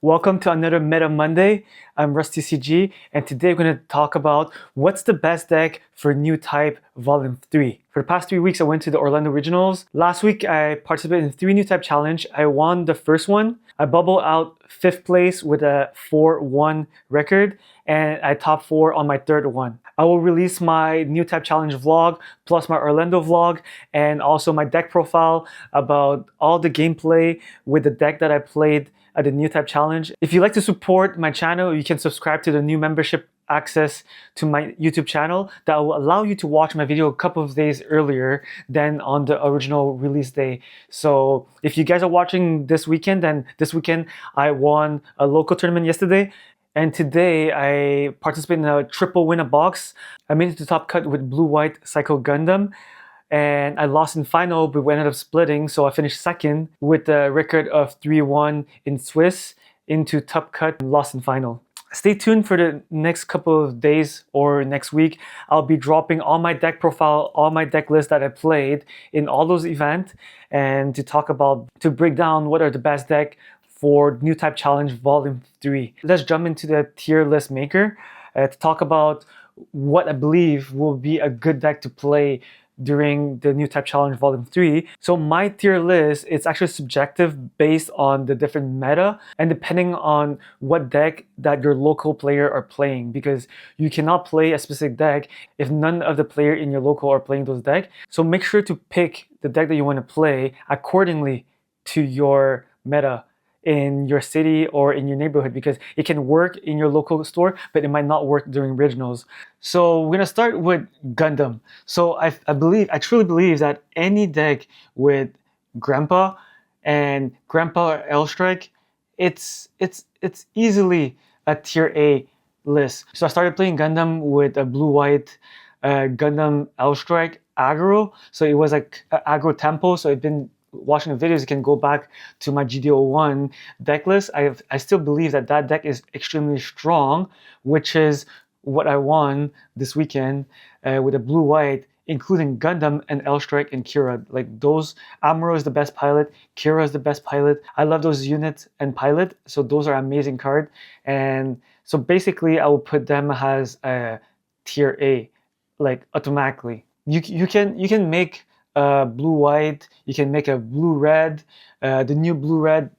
Welcome to another Meta Monday. I'm RustyCG, and today we're going to talk about what's the best deck for Newtype Volume 3. For the past 3 weeks, I went to the Orlando Regionals. Last week, I participated in 3 Newtype Challenge. I won the first one. I bubbled out 5th place with a 4-1 record, and I top 4 on my third one. I will release my Newtype Challenge vlog, plus my Orlando vlog, and also my deck profile about all the gameplay with the deck that I played at the Newtype Challenge. If you'd like to support my channel, you can subscribe to the new membership access to my YouTube channel that will allow you to watch my video a couple of days earlier than on the original release day. So if you guys are watching this weekend, then this weekend I won a local tournament yesterday. And today I participated in a triple win a box. I made it to top cut with blue-white Psycho Gundam. And I lost in final, but we ended up splitting. So I finished second with a record of 3-1 in Swiss into top cut and lost in final. Stay tuned for the next couple of days or next week. I'll be dropping all my deck profile, all my deck lists that I played in all those events, and to break down what are the best deck for Newtype Challenge Volume 3. Let's jump into the tier list maker to talk about what I believe will be a good deck to play during the Newtype Challenge Volume 3. So my tier list, it's actually subjective based on the different meta and depending on what deck that your local player are playing, because you cannot play a specific deck if none of the player in your local are playing those decks. So make sure to pick the deck that you want to play accordingly to your meta in your city or in your neighborhood, because it can work in your local store, but it might not work during regionals. So we're gonna start with Gundam. So I truly believe that any deck with Grandpa and Grandpa or L-Strike, it's easily a tier A list. So I started playing Gundam with a blue-white Gundam L-Strike aggro. So it was like aggro tempo. So I've been watching the videos, you can go back to my GDO1 deck list. I still believe that that deck is extremely strong, which is what I won this weekend with a blue-white, including Gundam and L-Strike and Kira. Like those, Amuro is the best pilot, Kira is the best pilot. I love those units and pilot, so those are amazing cards. And so basically I will put them as a tier A, like automatically. You can make blue-white, you can make a blue-red, the new blue-red,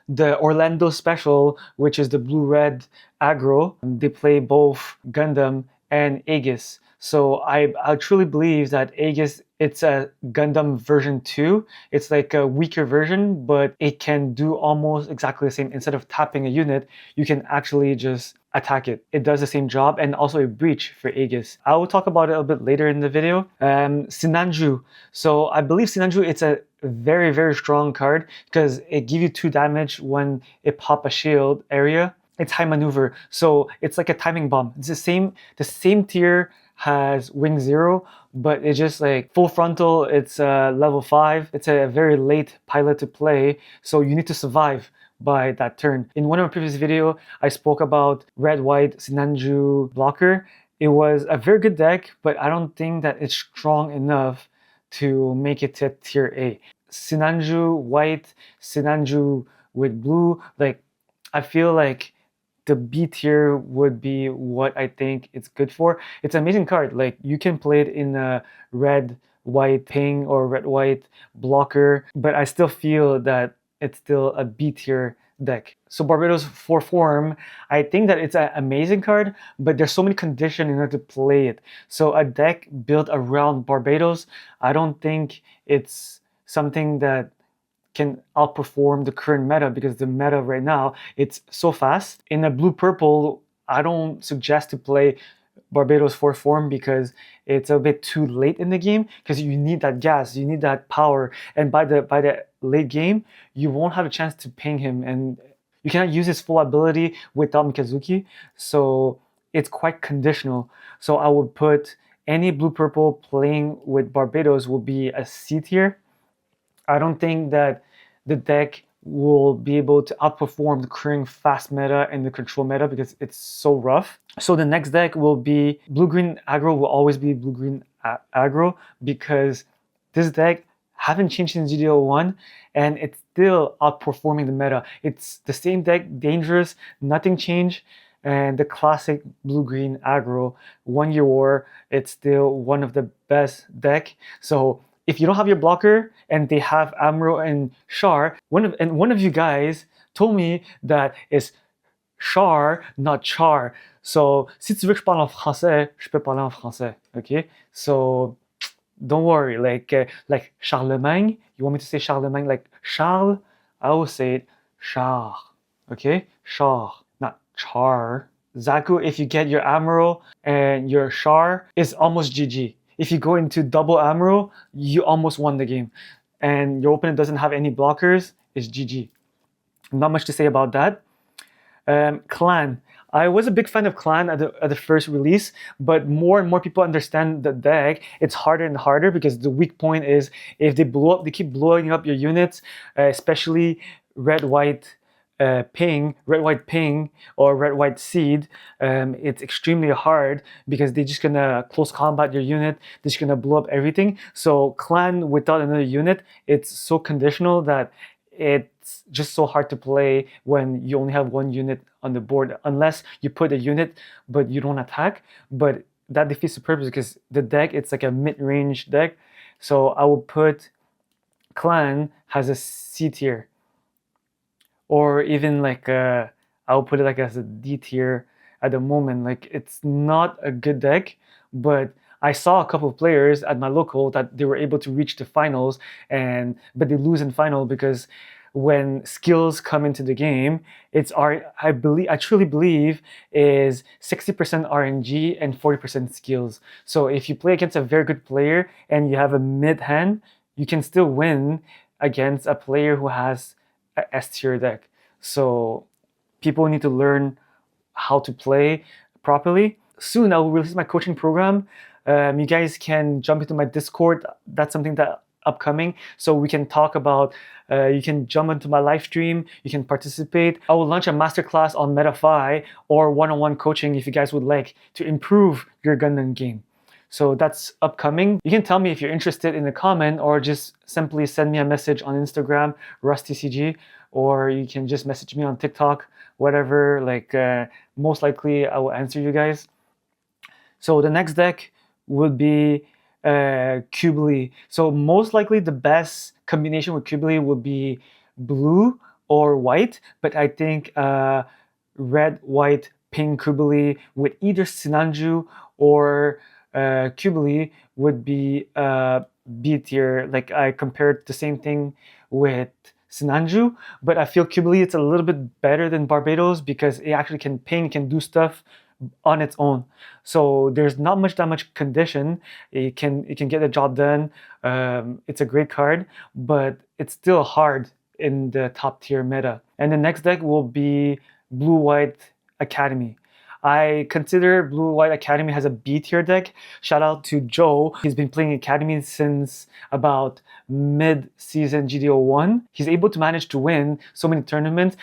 the Orlando special, which is the blue-red aggro. They play both Gundam and Aegis. So I truly believe that Aegis, it's a Gundam version 2. It's like a weaker version, but it can do almost exactly the same. Instead of tapping a unit, you can actually just attack it. It does the same job, and also a breach for Aegis. I will talk about it a bit later in the video. Sinanju. So I believe Sinanju, it's a very, very strong card because it gives you 2 damage when it pop a shield area. It's high maneuver, so it's like a timing bomb. It's the same tier has wing 0, but it's just like full frontal. It's level 5. It's a very late pilot to play, so you need to survive by that turn. In one of my previous video, I spoke about red-white Sinanju blocker. It was a very good deck, but I don't think that it's strong enough to make it to tier A. Sinanju white, Sinanju with blue, like I feel like the B tier would be what I think it's good for. It's an amazing card. Like you can play it in a red-white ping or red-white blocker, but I still feel that it's still a B tier deck. So Barbatos for form, I think that it's an amazing card, but there's so many conditions in order to play it. So a deck built around Barbatos, I don't think it's something that can outperform the current meta, because the meta right now, it's so fast. In a blue-purple, I don't suggest to play Barbatos 4 form because it's a bit too late in the game, because you need that gas, you need that power, and by the late game, you won't have a chance to ping him, and you cannot use his full ability without Mikazuki, so it's quite conditional. So I would put any blue-purple playing with Barbatos will be a C tier. I don't think that the deck will be able to outperform the current fast meta and the control meta because it's so rough. So the next deck will be blue-green aggro, will always be blue-green aggro, because this deck haven't changed since GDO1, and it's still outperforming the meta. It's the same deck, dangerous, nothing changed, and the classic blue-green aggro, 1-year war, it's still one of the best deck. So if you don't have your blocker and they have Amro and Char, one of you guys told me that it's Char, not Char. So si tu veux que je parle en français, je peux parler en français. Okay? So don't worry. Like Charlemagne, you want me to say Charlemagne like Charles? I will say it Char. Okay? Char, not Char. Zaku, if you get your Amro and your Char, it's almost GG. If you go into double Amro, you almost won the game. And your opponent doesn't have any blockers, it's GG. Not much to say about that. Clan. I was a big fan of Clan at the first release, but more and more people understand the deck. It's harder and harder because the weak point is if they blow up, they keep blowing up your units, especially red-white ping, red-white ping, or red-white seed. It's extremely hard because they're just gonna close combat your unit. They're just gonna blow up everything. So Clan without another unit, it's so conditional that it's just so hard to play when you only have one unit on the board, unless you put a unit but you don't attack. But that defeats the purpose because the deck, it's like a mid-range deck. So I will put Clan has a C tier, or even like I'll put it like as a D tier at the moment. Like it's not a good deck, but I saw a couple of players at my local that they were able to reach the finals, but they lose in final because when skills come into the game, I truly believe is 60% RNG and 40% skills. So if you play against a very good player and you have a mid hand, you can still win against a player who has a S tier deck. So people need to learn how to play properly. Soon I will release my coaching program. You guys can jump into my Discord. That's something that upcoming, so we can talk about, you can jump into my live stream, you can participate. I will launch a masterclass on MetaFi or one-on-one coaching if you guys would like to improve your Gundam game. So that's upcoming. You can tell me if you're interested in the comment, or just simply send me a message on Instagram, RustTCG, or you can just message me on TikTok, whatever. Most likely I will answer you guys. So the next deck would be Kubli. So most likely the best combination with Kubli would be blue or white, but I think red, white, pink Kubli with either Sinanju or Kubli would be B tier. Like I compared the same thing with Sinanju, but I feel Kubli it's a little bit better than Barbatos because it actually can ping, can do stuff on its own. So there's not that much condition. It can get the job done. It's a great card, but it's still hard in the top tier meta. And the next deck will be Blue White Academy. I consider Blue White Academy has a B tier deck. Shout out to Joe. He's been playing Academy since about mid-season GDO1. He's able to manage to win so many tournaments.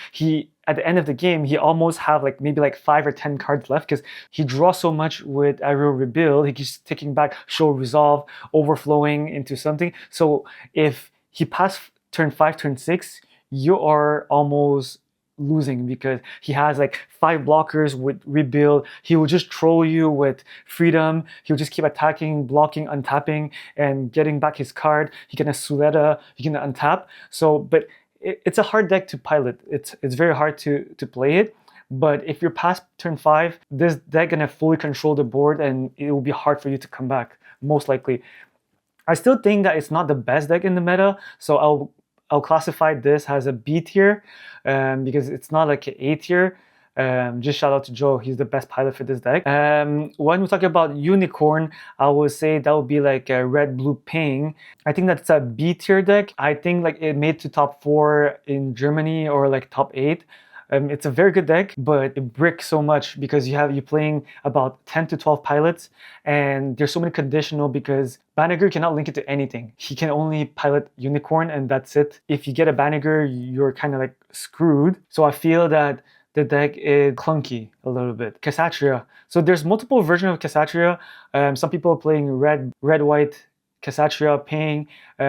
At the end of the game, he almost have maybe 5 or 10 cards left because he draws so much with Aerial Rebuild. He keeps taking back Show Resolve, overflowing into something. So if he passed turn 5, turn 6, you are almost losing because he has 5 blockers with Rebuild. He will just troll you with Freedom. He'll just keep attacking, blocking, untapping, and getting back his card. He can Suleta, he can untap. So, but it's a hard deck to pilot. It's very hard to play it. But if you're past turn 5, this deck gonna fully control the board and it will be hard for you to come back, most likely. I still think that it's not the best deck in the meta, so I'll classify this as a B tier because it's not like an A tier. Just shout out to Joe, he's the best pilot for this deck. When we talk about Unicorn, I would say that would be like a red, blue, ping. I think that's a B tier deck. I think it made to top 4 in Germany or top 8. It's a very good deck, but it bricks so much because you're playing about 10 to 12 pilots, and there's so many conditional because Banagher cannot link it to anything. He can only pilot Unicorn and that's it. If you get a Banagher, you're kind of screwed. So I feel that the deck is clunky a little bit. Kshatriya. So there's multiple versions of Kshatriya. Some people are playing red, white Kshatriya, Ping.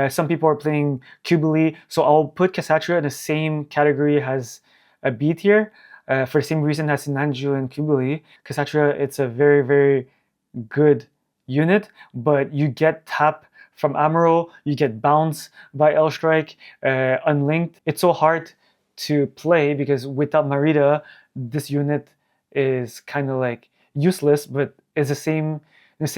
Some people are playing Kubili, so I'll put Kshatriya in the same category as a B tier for the same reason as Sinanju and Kubili. Kshatriya, it's a very, very good unit, but you get tap from Amuro, you get bounce by L Strike, unlinked. It's so hard to play because without Marita, this unit is kind of like useless, but is the same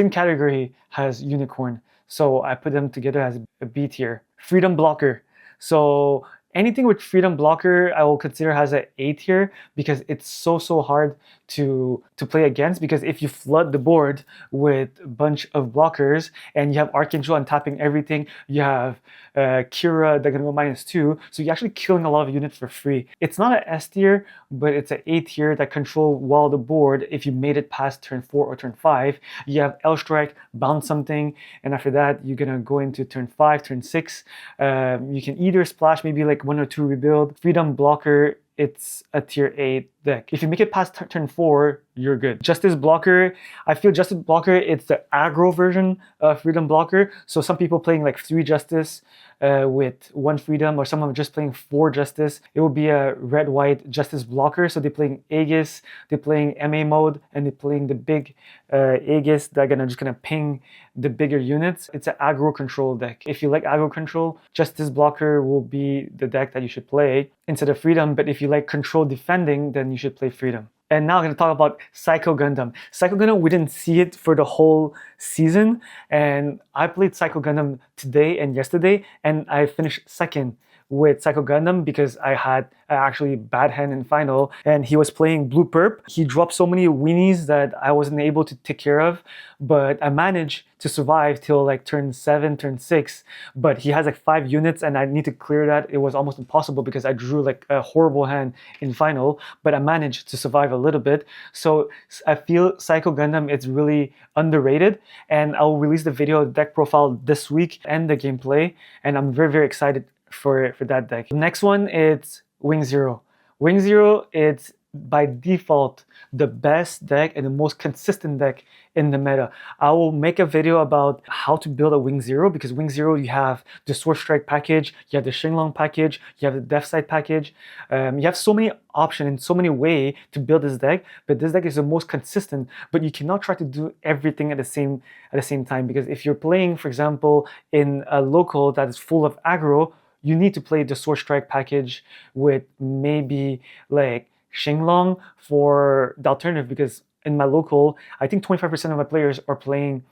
category has Unicorn. So I put them together as a B tier. Freedom Blocker. So anything with Freedom Blocker I will consider as an A tier because it's so hard to play against, because if you flood the board with a bunch of blockers and you have Archangel untapping everything, you have Kira that can go -2, so you're actually killing a lot of units for free. It's not an S tier, but it's an A tier that control well the board if you made it past turn 4 or turn 5. You have L Strike, bounce something, and after that you're gonna go into turn 5, turn 6. You can either splash maybe like 1 or 2 rebuild. Freedom Blocker, it's a tier 8 deck. If you make it past turn 4, you're good. Justice Blocker, I feel Justice Blocker, it's the aggro version of Freedom Blocker. So some people playing like 3 Justice with 1 Freedom, or some of them just playing 4 Justice. It will be a red-white Justice Blocker. So they're playing Aegis, they're playing MA mode, and they're playing the big Aegis that are just gonna ping the bigger units. It's an aggro control deck. If you like aggro control, Justice Blocker will be the deck that you should play instead of Freedom. But if you like control defending, then you should play Freedom. And now I'm going to talk about Psycho Gundam. Psycho Gundam, we didn't see it for the whole season, and I played Psycho Gundam today and yesterday, and I finished second with Psycho Gundam because I had actually bad hand in final, and he was playing Blue Perp. He dropped so many weenies that I wasn't able to take care of, but I managed to survive till like turn 7, turn 6, but he has like 5 units and I need to clear that. It was almost impossible because I drew like a horrible hand in final, but I managed to survive a little bit. So I feel Psycho Gundam is really underrated, and I'll release the video deck profile this week and the gameplay, and I'm very excited for that deck. The next one is Wing Zero. Wing Zero, it's by default the best deck and the most consistent deck in the meta. I will make a video about how to build a Wing Zero, because Wing Zero, you have the Sword Strike package, you have the Shinglong package, you have the Death Side package. You have so many options and so many ways to build this deck, but this deck is the most consistent. But you cannot try to do everything at the same time, because if you're playing, for example, in a local that is full of aggro, you need to play the Sword Strike package with maybe like Shinglong for the alternative, because in my local, I think 25% of my players are playing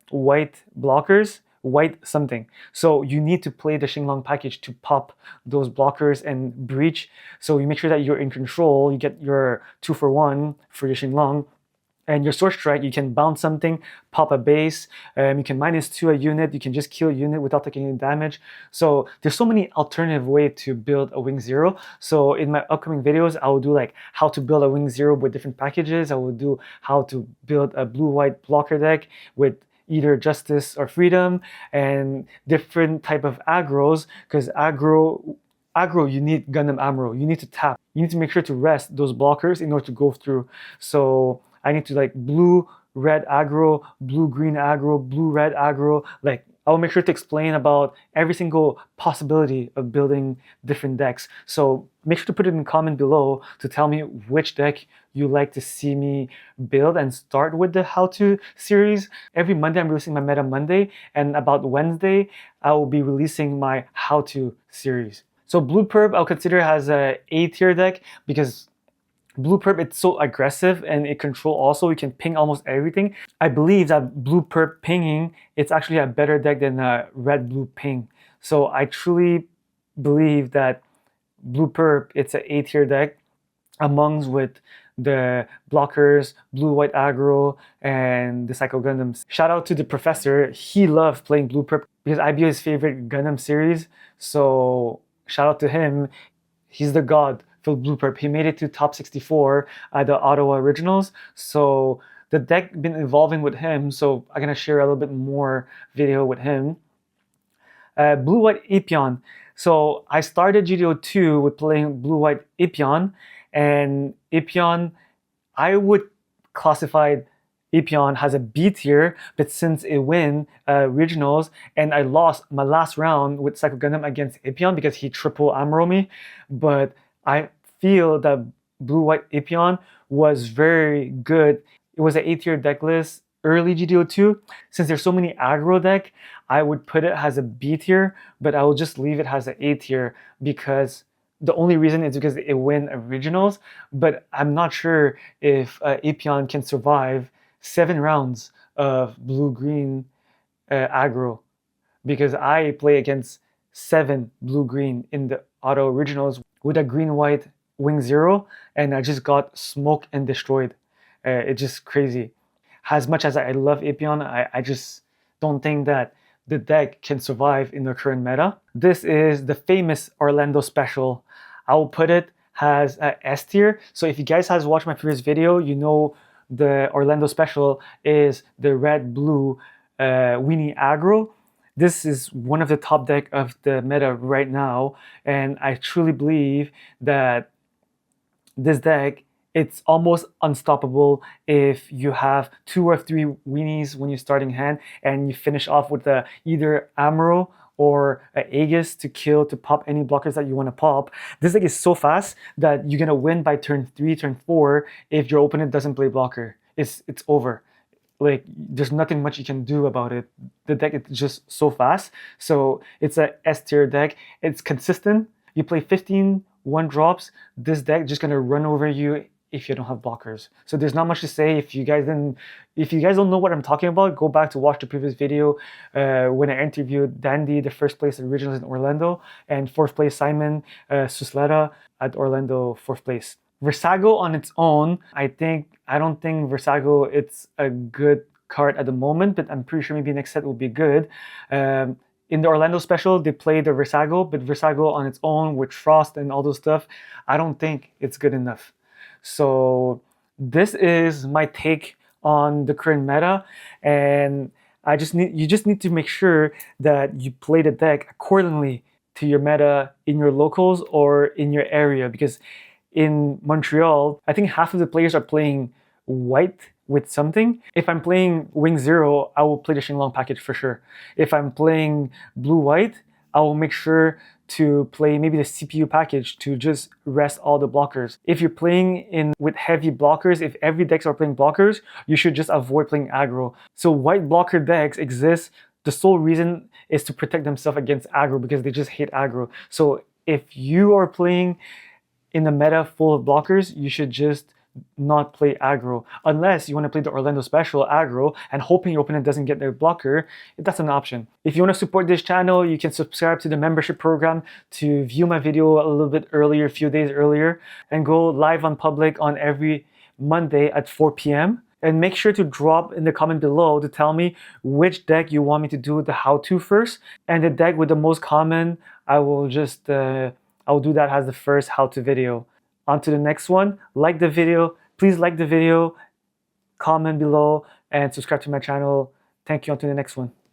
white blockers, white something. So you need to play the Shinglong package to pop those blockers and breach. So you make sure that you're in control, you get your 2-for-1 for your Shinglong. And your Sword Strike, you can bounce something, pop a base, you can -2 a unit, you can just kill a unit without taking any damage. So there's so many alternative ways to build a Wing Zero. So in my upcoming videos, I will do like how to build a Wing Zero with different packages. I will do how to build a blue-white blocker deck with either Justice or Freedom, and different type of aggros, because aggro, you need Gundam Amuro, you need to tap. You need to make sure to rest those blockers in order to go through. So I need to like blue, red aggro, blue, green aggro, blue, red aggro. Like I'll make sure to explain about every single possibility of building different decks. So make sure to put it in the comment below to tell me which deck you like to see me build, and start with the How To series. Every Monday I'm releasing my Meta Monday, and about Wednesday I will be releasing my How To series. So Blue Perp I'll consider as a A tier deck, because Blue Perp, it's so aggressive and it control also, you can ping almost everything. I believe that Blue Perp pinging, it's actually a better deck than a red blue ping. So I truly believe that Blue Perp, it's an A tier deck amongst with the blockers, blue-white aggro, and the Psycho Gundams. Shout out to the professor, he loved playing Blue Perp because IBO is his favorite Gundam series. So shout out to him, he's the god for Blue Perp. He made it to top 64 at the Ottawa Originals. So the deck been evolving with him. So I'm gonna share a little bit more video with him. Blue-white Epyon. So I started GDO 2 with playing blue-white Epyon, and Epyon, I would classify Epyon has a B tier, but since it win regionals and I lost my last round with Psycho Gundam against Epyon because he triple Amuro me, but I feel that Blue-White Epyon was very good. It was an A tier deck list early GDO2. Since there's so many aggro deck, I would put it as a B tier, but I will just leave it as an A tier because the only reason is because it win originals, but I'm not sure if Epyon can survive 7 rounds of blue-green aggro because I play against 7 blue-green in the auto originals with a green-white wing 0 and I just got smoked and destroyed. It's just crazy. As much as I love Epyon, I just don't think that the deck can survive in the current meta. This is the famous Orlando special. I will put it as S tier. So if you guys has watched my previous video, you know the Orlando special is the red-blue weenie aggro. This is one of the top deck of the meta right now, and I truly believe that this deck, it's almost unstoppable if you have 2 or 3 weenies when you're starting hand and you finish off with either Amuro or Aegis to pop any blockers that you want to pop. This deck is so fast that you're gonna win by turn 3, turn 4 if your opponent doesn't play blocker. It's over. Like, there's nothing much you can do about it. The deck is just so fast. So it's a S tier deck. It's consistent. You play 15 1-drops, this deck just gonna run over you if you don't have blockers. So there's not much to say. If you guys don't know what I'm talking about, go back to watch the previous video when I interviewed Dandy, the first place originals in Orlando, and 4th place Simon Susleta at Orlando 4th place. Versago on its own, I don't think Versago it's a good card at the moment, but I'm pretty sure maybe next set will be good. In the Orlando special, they played the Versago, but Versago on its own with Frost and all those stuff, I don't think it's good enough. So this is my take on the current meta, and you just need to make sure that you play the deck accordingly to your meta in your locals or in your area, because in Montreal, I think half of the players are playing white with something. If I'm playing Wing 0, I will play the Shinglong package for sure. If I'm playing blue-white, I will make sure to play maybe the CPU package to just rest all the blockers. If you're playing with heavy blockers, if every decks are playing blockers, you should just avoid playing aggro. So white blocker decks exist. The sole reason is to protect themselves against aggro because they just hate aggro. So if you are playing in a meta full of blockers, you should just not play aggro, unless you want to play the Orlando special aggro and hoping your opponent doesn't get their blocker. That's an option. If you want to support this channel, you can subscribe to the membership program to view my video a little bit earlier, a few days earlier, and go live on public on every Monday at 4 p.m. And make sure to drop in the comment below to tell me which deck you want me to do the how-to first, and the deck with the most common, I will do that as the first how-to video. On to the next one. Like the video. Please like the video, comment below, and subscribe to my channel. Thank you. On to the next one.